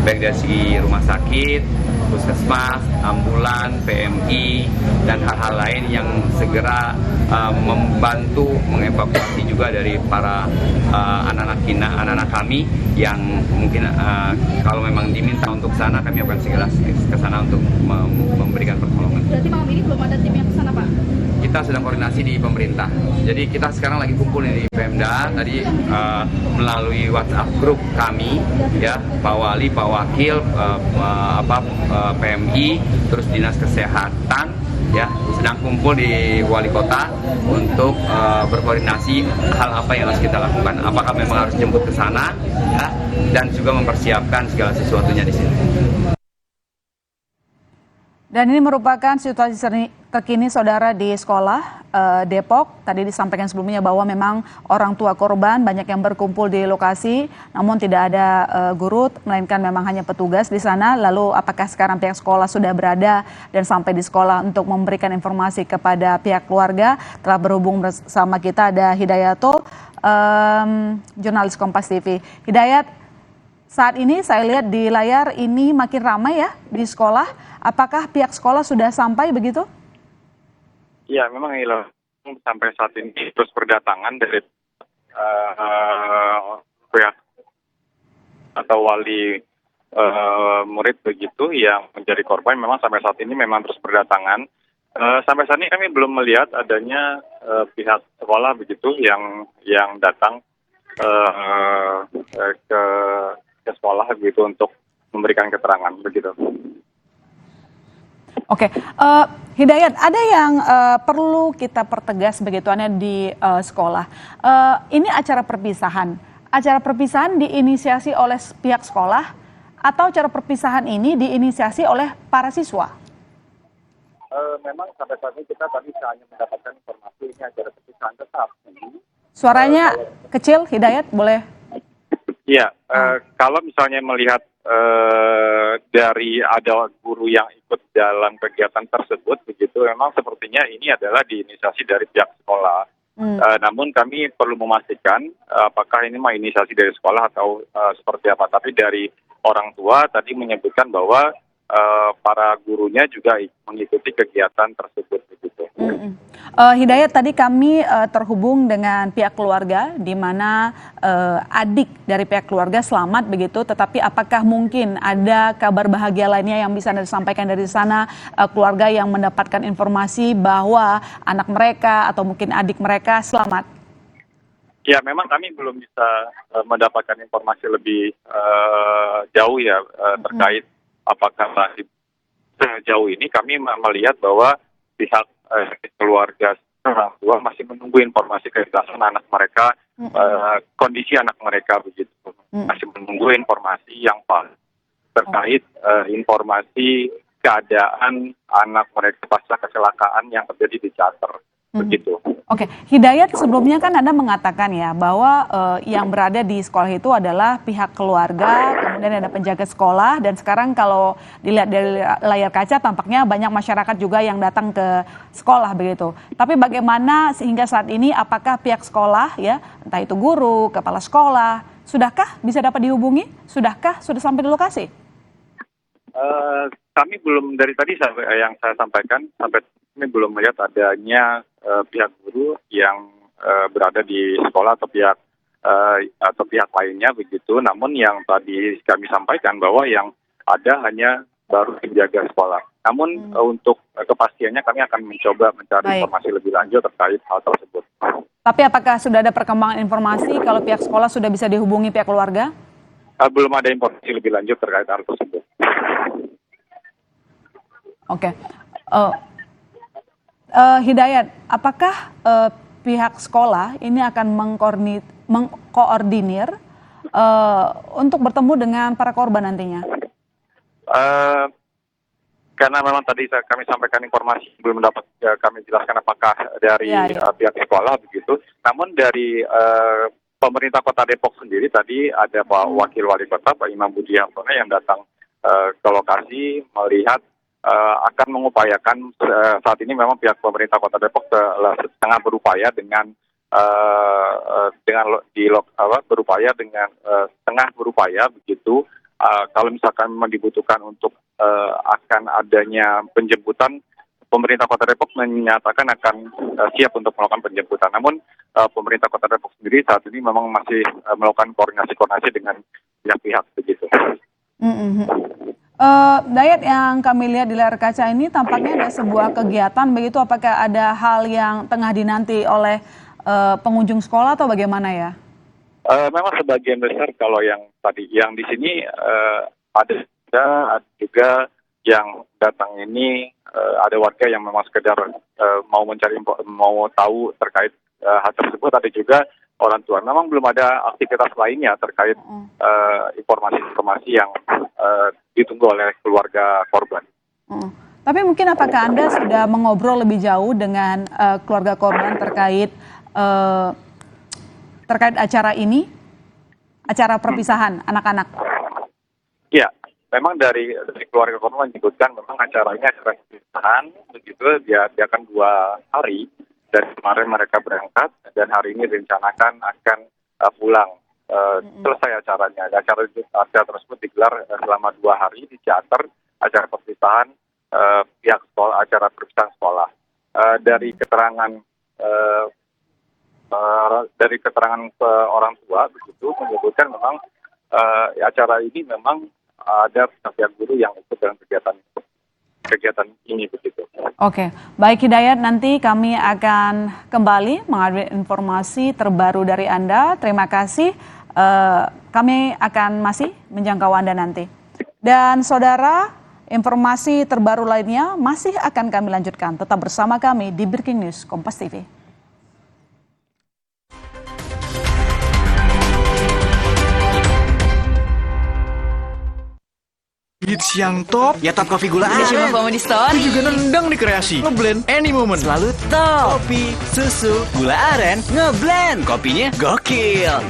baik dari segi rumah sakit, puskesmas, ambulan, PMI, dan hal-hal lain yang segera membantu mengevakuasi juga dari para anak-anak kami yang mungkin kalau memang diminta untuk sana, kami akan segera ke sana untuk memberikan pertolongan. Berarti malam ini belum ada tim yang ke sana, Pak? Kita sedang koordinasi di pemerintah. Jadi kita sekarang lagi kumpul di Pemda tadi melalui WhatsApp grup kami, ya, Pak Wali, Pak Wakil, PMI, terus Dinas Kesehatan, ya, sedang kumpul di Wali Kota untuk berkoordinasi hal apa yang harus kita lakukan. Apakah memang harus jemput ke sana, ya, dan juga mempersiapkan segala sesuatunya di sini. Dan ini merupakan situasi terkini saudara di sekolah Depok. Tadi disampaikan sebelumnya bahwa memang orang tua korban banyak yang berkumpul di lokasi, namun tidak ada guru, melainkan memang hanya petugas di sana. Lalu apakah sekarang pihak sekolah sudah berada dan sampai di sekolah untuk memberikan informasi kepada pihak keluarga? Telah berhubung bersama kita ada Hidayatul, jurnalis Kompas TV. Hidayat, saat ini saya lihat di layar ini makin ramai ya di sekolah. Apakah pihak sekolah sudah sampai begitu? Ya, memang sampai saat ini terus berdatangan dari pihak atau wali murid begitu yang menjadi korban. Memang sampai saat ini memang terus berdatangan. Sampai saat ini kami belum melihat adanya pihak sekolah begitu yang datang ke sekolah begitu untuk memberikan keterangan begitu. Oke, Hidayat, ada yang perlu kita pertegas begitu di sekolah. Ini acara perpisahan. Acara perpisahan diinisiasi oleh pihak sekolah atau acara perpisahan ini diinisiasi oleh para siswa? Memang sampai saat ini kita tadi hanya mendapatkan informasi ini acara perpisahan, tetapi suaranya kecil, Hidayat, boleh? Iya, kalau misalnya melihat dari ada guru yang ikut dalam kegiatan tersebut begitu, memang sepertinya ini adalah diinisiasi dari pihak sekolah. Namun kami perlu memastikan apakah ini inisiasi dari sekolah atau seperti apa. Tapi dari orang tua tadi menyebutkan bahwa para gurunya juga mengikuti kegiatan tersebut begitu. Hidayat, tadi kami terhubung dengan pihak keluarga, di mana adik dari pihak keluarga selamat begitu, tetapi apakah mungkin ada kabar bahagia lainnya yang bisa disampaikan dari sana, keluarga yang mendapatkan informasi bahwa anak mereka atau mungkin adik mereka selamat? Ya, memang kami belum bisa mendapatkan informasi lebih jauh ya terkait apakah masih sejauh ini kami melihat bahwa pihak keluarga orang tua masih menunggu informasi kejelasan anak mereka, kondisi anak mereka begitu, masih menunggu informasi yang pasti terkait informasi keadaan anak mereka pasca kecelakaan yang terjadi di Cater begitu. Oke, Hidayat, sebelumnya kan Anda mengatakan ya bahwa yang berada di sekolah itu adalah pihak keluarga, kemudian ada penjaga sekolah, dan sekarang kalau dilihat dari layar kaca tampaknya banyak masyarakat juga yang datang ke sekolah begitu. Tapi bagaimana sehingga saat ini, apakah pihak sekolah ya, entah itu guru, kepala sekolah, sudahkah bisa dapat dihubungi? Sudahkah sudah sampai di lokasi? Kami belum, dari tadi yang saya sampaikan, sampai kami belum melihat adanya pihak guru yang berada di sekolah atau pihak lainnya begitu. Namun yang tadi kami sampaikan bahwa yang ada hanya baru penjaga sekolah. Namun untuk kepastiannya kami akan mencoba mencari informasi lebih lanjut terkait hal tersebut. Tapi apakah sudah ada perkembangan informasi kalau pihak sekolah sudah bisa dihubungi pihak keluarga? Belum ada informasi lebih lanjut terkait hal tersebut. Oke. Hidayat, apakah pihak sekolah ini akan mengkoordinir untuk bertemu dengan para korban nantinya? Karena memang tadi kami sampaikan informasi belum dapat kami jelaskan apakah dari pihak sekolah begitu. Namun dari pemerintah Kota Depok sendiri tadi ada Pak Wakil Wali Kota Pak Imam Budi Hartono yang datang ke lokasi melihat akan mengupayakan saat ini memang pihak pemerintah Kota Depok tengah berupaya tengah berupaya begitu kalau misalkan memang dibutuhkan untuk akan adanya penjemputan, pemerintah Kota Depok menyatakan akan siap untuk melakukan penjemputan. Namun pemerintah Kota Depok sendiri saat ini memang masih melakukan koordinasi dengan pihak-pihak begitu. Dayat, yang kami lihat di layar kaca ini tampaknya ada sebuah kegiatan begitu. Apakah ada hal yang tengah dinanti oleh pengunjung sekolah atau bagaimana ya? Memang sebagian besar kalau yang di sini ada juga yang datang ini ada warga yang memang sekedar mau tahu terkait hal tersebut. Ada juga orang tua. Memang belum ada aktivitas lainnya terkait informasi-informasi yang ditunggu oleh keluarga korban. Tapi mungkin apakah Anda sudah mengobrol lebih jauh dengan keluarga korban terkait acara ini, acara perpisahan anak-anak? Ya, memang dari keluarga korban menyebutkan memang acara ini acara perpisahan, begitu dia akan 2 hari. Dan kemarin mereka berangkat dan hari ini direncanakan akan pulang. Selesai acaranya. Acara tersebut digelar selama 2 hari di teater, acara perpisahan pihak sekolah, acara perpisahan sekolah. Dari keterangan orang tua begitu menyebutkan memang acara ini memang ada pihak guru yang ikut dalam kegiatan ini begitu. Oke, baik Hidayat, nanti kami akan kembali mengambil informasi terbaru dari Anda. Terima kasih. Kami akan masih menjangkau Anda nanti. Dan saudara, informasi terbaru lainnya masih akan kami lanjutkan. Tetap bersama kami di Breaking News Kompas TV. Hits yang top, ya top kopi gula aren. Cuma bawa di store. Itu juga nendang di kreasi. Ngeblend any moment. Selalu top. Kopi, susu, gula aren, Ngeblend. Kopinya gokil.